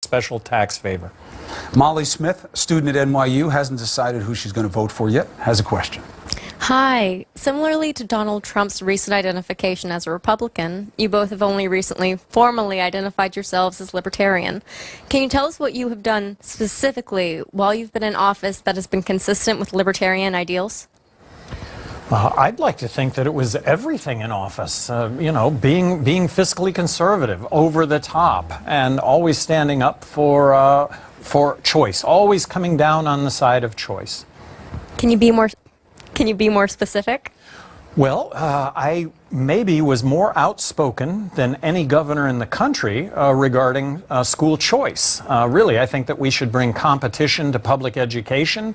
special tax favor. Molly Smith, student at NYU, hasn't decided who she's going to vote for yet, has a question. Hi. Similarly to Donald Trump's recent identification as a Republican, you both have only recently formally identified yourselves as Libertarian. Can you tell us what you have done specifically while you've been in office that has been consistent with Libertarian ideals? I'd like to think that it was everything in office, you know, being fiscally conservative, over the top, and always standing up for choice, always coming down on the side of choice. Can you be more specific? Well, I maybe was more outspoken than any governor in the country regarding school choice. Really, I think that we should bring competition to public education.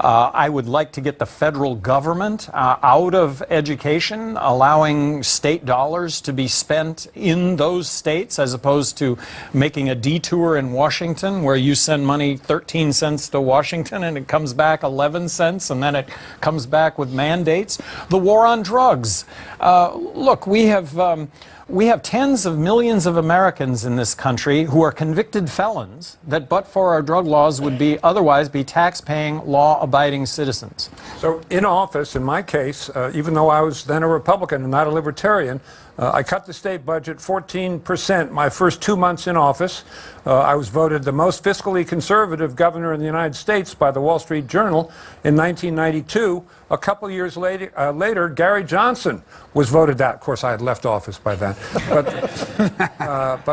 I would like to get the federal government out of education, allowing state dollars to be spent in those states as opposed to making a detour in Washington where you send money 13 cents to Washington and it comes back 11 cents and then it comes back with mandates. The war on drugs. Look, we have tens of millions of Americans in this country who are convicted felons that, but for our drug laws, would otherwise be tax-paying, law-abiding citizens. So in office, in my case, even though I was then a Republican and not a Libertarian, I cut the state budget 14% my first 2 months in office. I was voted the most fiscally conservative governor in the United States by the Wall Street Journal in 1992. A couple years later, Gary Johnson was voted that. Of course, I had left office by then.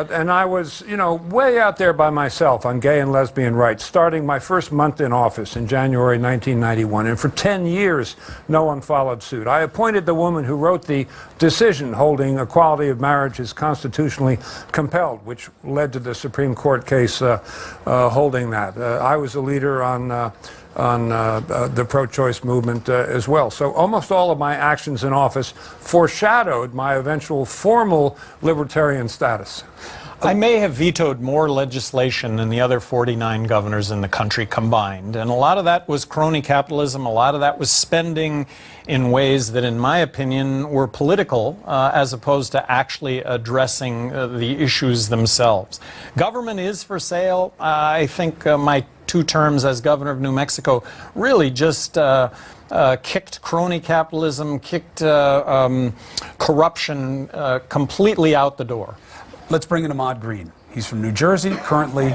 And I was, you know, way out there by myself on gay and lesbian rights, starting my first month in office in January 1991. And for 10 years, no one followed suit. I appointed the woman who wrote the decision holding equality of marriage is constitutionally compelled, which led to the Supreme Court case holding that. I was a leader on the pro-choice movement as well. So almost all of my actions in office foreshadowed my eventual formal libertarian status. I may have vetoed more legislation than the other 49 governors in the country combined, and a lot of that was crony capitalism, a lot of that was spending in ways that, in my opinion, were political as opposed to actually addressing the issues themselves. Government is for sale. I think my 2 terms as governor of New Mexico really just kicked crony capitalism, kicked corruption completely out the door. Let's bring in Ahmad Green. He's from New Jersey, currently